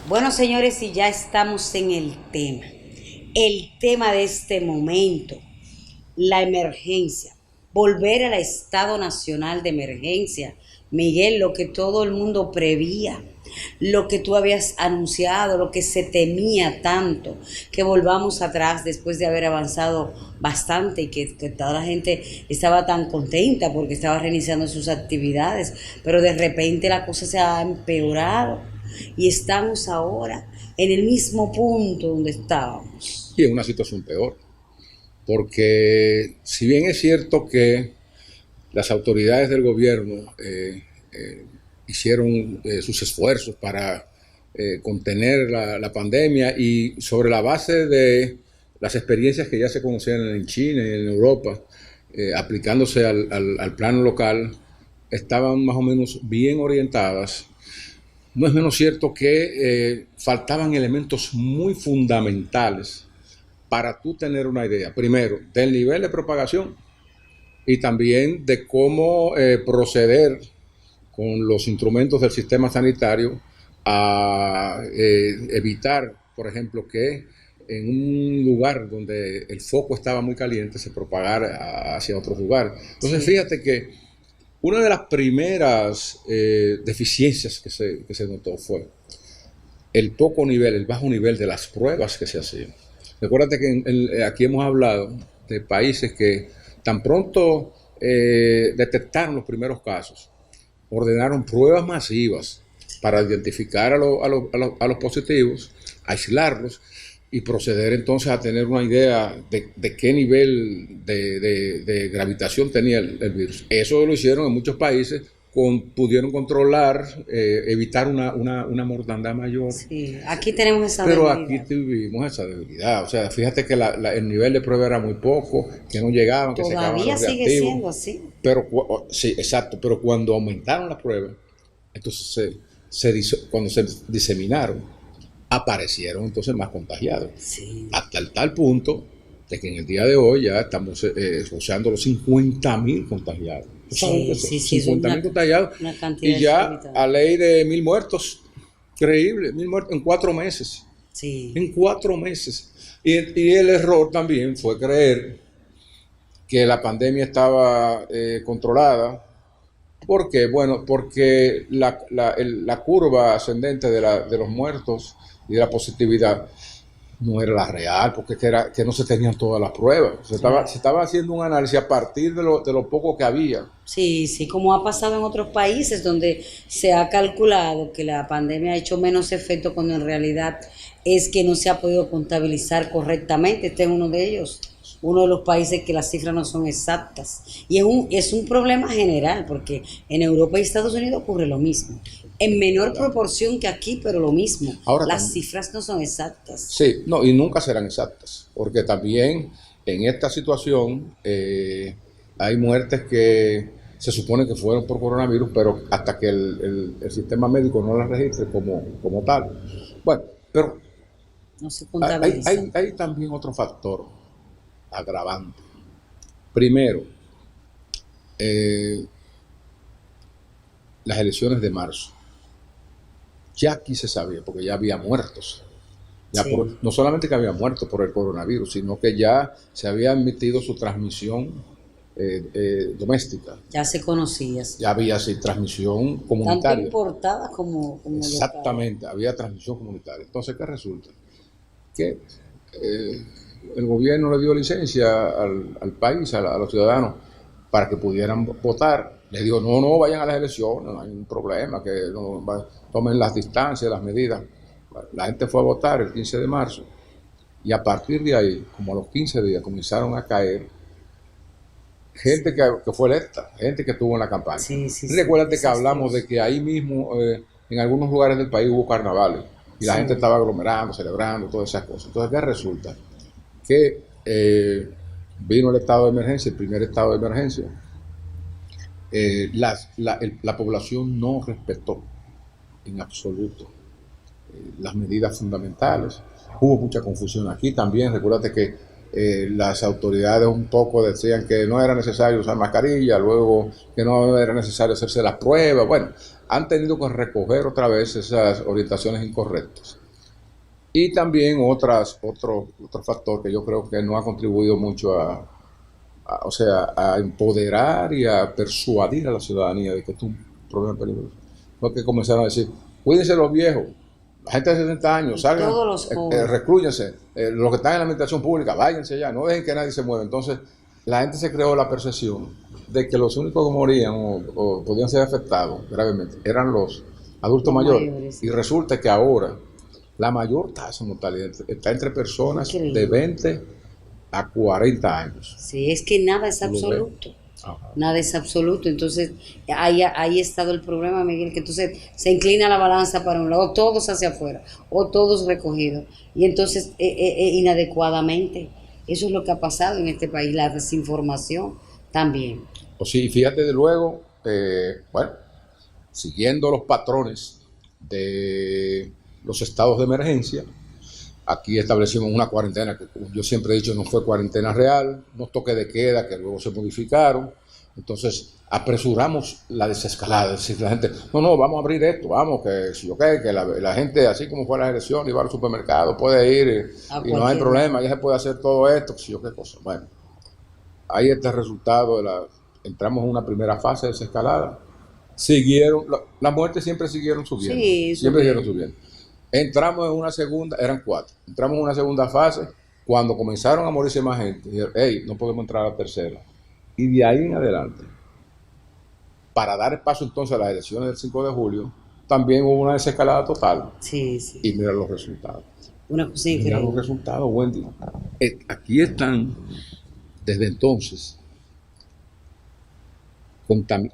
Bueno, señores, y ya estamos en el tema de este momento, la emergencia, volver al estado nacional de emergencia. Miguel, lo que todo el mundo prevía, lo que tú habías anunciado, lo que se temía tanto, que volvamos atrás después de haber avanzado bastante y que toda la gente estaba tan contenta porque estaba reiniciando sus actividades, pero de repente la cosa se ha empeorado y estamos ahora en el mismo punto donde estábamos. Y en una situación peor, porque si bien es cierto que las autoridades del gobierno hicieron sus esfuerzos para contener la pandemia y sobre la base de las experiencias que ya se conocían en China y en Europa, aplicándose al plano local, estaban más o menos bien orientadas. No es menos cierto que faltaban elementos muy fundamentales para tú tener una idea, primero, del nivel de propagación y también de cómo proceder con los instrumentos del sistema sanitario a evitar, por ejemplo, que en un lugar donde el foco estaba muy caliente se propagara hacia otro lugar. Entonces, Sí. fíjate que una de las primeras deficiencias que se notó fue el poco nivel, el bajo nivel de las pruebas que se hacían. Recuérdate que aquí hemos hablado de países que tan pronto detectaron los primeros casos, ordenaron pruebas masivas para identificar a los positivos, aislarlos y proceder entonces a tener una idea de qué nivel de gravitación tenía el virus. Eso lo hicieron en muchos países, pudieron controlar, evitar una mortandad mayor. Sí, aquí tenemos esa Pero aquí debilidad. tuvimos esa debilidad. O sea, fíjate que el nivel de prueba era muy poco, que no llegaban, que se acababan Todavía los sigue reactivos. siendo así. Pero sí, exacto. Pero cuando aumentaron las pruebas, entonces cuando se diseminaron, aparecieron entonces más contagiados. Sí, Hasta el tal punto de que en el día de hoy ya estamos rozando los 50.000 contagiados. ¿Tú sabes sí, eso? sí, sí, eso es 50.000 contagiados. una cantidad Y ya a exorbitante. ley de 1.000 muertos. Increíble, 1.000 muertos en 4 meses. Sí, En 4 meses. Y el error también fue creer que la pandemia estaba controlada. ¿Por qué? Bueno, porque la curva ascendente de los muertos y de la positividad no era la real, porque que no se tenían todas las pruebas. Se claro. estaba haciendo un análisis a partir de lo poco que había. Sí, sí, como ha pasado en otros países donde se ha calculado que la pandemia ha hecho menos efecto cuando en realidad es que no se ha podido contabilizar correctamente. Este es uno de ellos, uno de los países que las cifras no son exactas. Y es un problema general porque en Europa y Estados Unidos ocurre lo mismo. En menor Claro. proporción que aquí, pero lo mismo. Ahora Las también. cifras no son exactas. Sí, no, y nunca serán exactas, porque también en esta situación hay muertes que se supone que fueron por coronavirus, pero hasta que el sistema médico no las registre como tal. Bueno, pero No se hay, hay, contabilizan. hay también otro factor agravante. Primero, eh, las elecciones de marzo. Ya aquí se sabía, porque ya había muertos. Sí, No solamente que había muerto por el coronavirus, sino que ya se había admitido su transmisión doméstica. ya se conocía, sí. Ya había sí, transmisión Tanto comunitaria. importada como local. Exactamente, había transmisión comunitaria. Entonces, ¿qué resulta? Que eh, el gobierno le dio licencia al país, a los ciudadanos, para que pudieran votar. Les digo, no vayan a las elecciones, no hay un problema, que tomen las distancias, las medidas. La gente fue a votar el 15 de marzo y a partir de ahí, como a los 15 días, comenzaron a caer gente Sí, que fue electa, gente que estuvo en la campaña. sí, sí, sí, Recuérdate que hablamos desastroso. de que ahí mismo, en algunos lugares del país hubo carnavales y la gente Sí, estaba aglomerando, celebrando, todas esas cosas. Entonces, ¿qué resulta? Que vino el estado de emergencia, el primer estado de emergencia, la población no respetó en absoluto las medidas fundamentales. Hubo mucha confusión aquí también. Recuérdate que las autoridades un poco decían que no era necesario usar mascarilla, luego que no era necesario hacerse las pruebas. Bueno, han tenido que recoger otra vez esas orientaciones incorrectas. Y también otro factor que yo creo que no ha contribuido mucho o sea, a empoderar y a persuadir a la ciudadanía de que esto es un problema peligroso. Fue que comenzaron a decir, cuídense los viejos, la gente de 60 años, salgan, todos los jóvenes. reclúyense, los que están en la administración pública, váyanse ya, no dejen que nadie se mueva. Entonces, la gente se creó la percepción de que los únicos que morían o podían ser afectados gravemente eran los adultos mayores. Y resulta que ahora la mayor tasa de mortalidad está entre personas de 20 a 40 años. Sí, es que nada es absoluto. Nada es absoluto. Entonces, ahí ha estado el problema, Miguel, que entonces se inclina la balanza para un lado, todos hacia afuera, o todos recogidos. Y entonces, inadecuadamente. Eso es lo que ha pasado en este país, la desinformación también. O sí, fíjate de luego, bueno, siguiendo los patrones de los estados de emergencia, aquí establecimos una cuarentena que, como yo siempre he dicho, no fue cuarentena real, unos toques de queda que luego se modificaron. Entonces apresuramos la desescalada, es decir, la gente, no, vamos a abrir esto, vamos, que la gente, así como fue la elección, iba al supermercado, puede ir y no hay problema, ya se puede hacer todo esto, qué cosa. Bueno, ahí está el resultado entramos en una primera fase de desescalada. Las muertes siempre siguieron subiendo, siempre siguieron subiendo. Entramos en una segunda, eran 4, entramos en una segunda fase, cuando comenzaron a morirse más gente, dijeron, hey, no podemos entrar a la tercera. Y de ahí en adelante, para dar paso entonces a las elecciones del 5 de julio, también hubo una desescalada total. Sí. Y mira los resultados. Una cosa increíble. Mira los resultados, Wendy. Aquí están, desde entonces,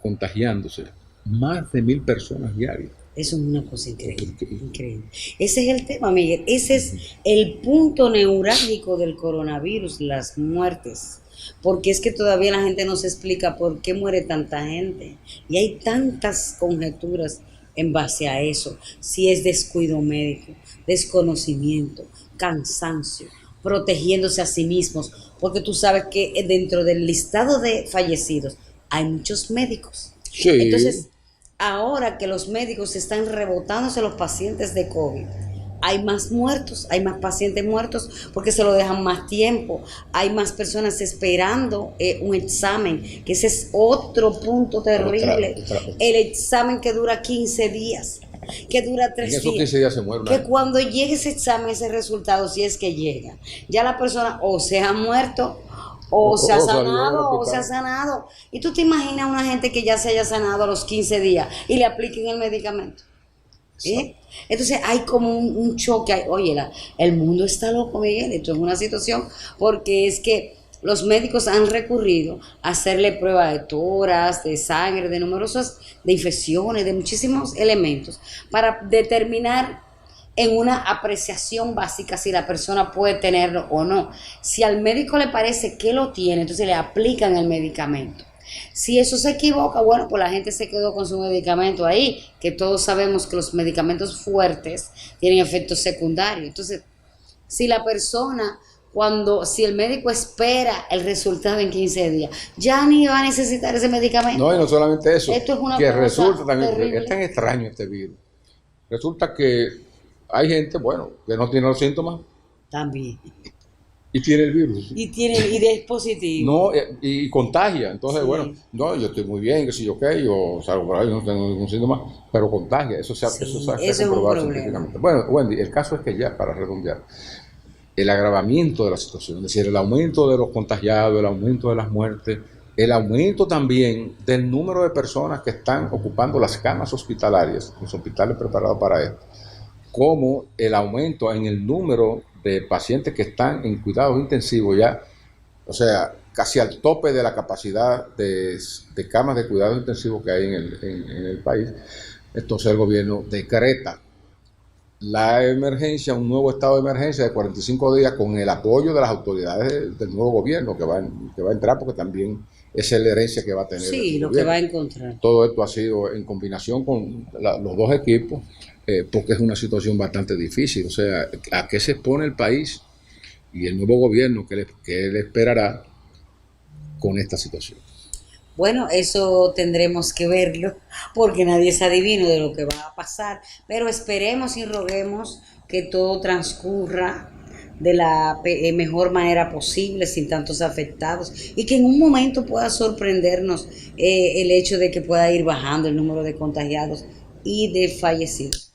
contagiándose más de 1,000 personas diarias. Eso es una cosa increíble, increíble. Ese es el tema, Miguel. Ese es el punto neurálgico del coronavirus, las muertes. Porque es que todavía la gente no se explica por qué muere tanta gente. Y hay tantas conjeturas en base a eso. Si es descuido médico, desconocimiento, cansancio, protegiéndose a sí mismos. Porque tú sabes que dentro del listado de fallecidos hay muchos médicos. Sí. Entonces, ahora que los médicos están rebotándose los pacientes de COVID, hay más muertos, hay más pacientes muertos porque se lo dejan más tiempo, hay más personas esperando un examen, que ese es otro punto terrible, el examen que dura 15 días, que dura 3 días, 15 días se muere que cuando llegue ese examen, ese resultado, si es que llega, ya la persona o se ha muerto, o se ha sanado. Y tú te imaginas una gente que ya se haya sanado a los 15 días y le apliquen el medicamento. Entonces hay como un choque. Oye, el mundo está loco, Miguel. Esto es una situación porque es que los médicos han recurrido a hacerle pruebas de toras, de sangre, de numerosas, de infecciones, de muchísimos elementos para determinar en una apreciación básica si la persona puede tenerlo o no. Si al médico le parece que lo tiene, entonces le aplican el medicamento. Si eso se equivoca, bueno, pues la gente se quedó con su medicamento ahí, que todos sabemos que los medicamentos fuertes tienen efectos secundarios. Entonces, si la persona, si el médico espera el resultado en 15 días, ya ni va a necesitar ese medicamento. No, y no solamente eso, esto es una que cosa resulta también, terrible. es tan extraño este virus. Resulta que hay gente, bueno, que no tiene los síntomas. También. Y tiene el virus. Y es positivo. No, y contagia. Entonces, bueno, no, yo estoy muy bien, que si yo qué, yo salgo por ahí, no tengo ningún síntoma, pero contagia. Eso se ha comprobado científicamente. Bueno, Wendy, el caso es que ya, para redondear, el agravamiento de la situación, es decir, el aumento de los contagiados, el aumento de las muertes, el aumento también del número de personas que están ocupando las camas hospitalarias, los hospitales preparados para esto, como el aumento en el número de pacientes que están en cuidados intensivos ya, o sea, casi al tope de la capacidad de camas de cuidados intensivos que hay en el país. Entonces el gobierno decreta la emergencia, un nuevo estado de emergencia de 45 días con el apoyo de las autoridades del nuevo gobierno que va a entrar, porque también esa es la herencia que va a tener. Sí, lo que va a encontrar. Todo esto ha sido en combinación con los dos equipos, porque es una situación bastante difícil. O sea, ¿a qué se expone el país y el nuevo gobierno que él esperará con esta situación. Bueno, eso tendremos que verlo, porque nadie es adivino de lo que va a pasar, pero esperemos y roguemos que todo transcurra de la mejor manera posible, sin tantos afectados, y que en un momento pueda sorprendernos el hecho de que pueda ir bajando el número de contagiados y de fallecidos.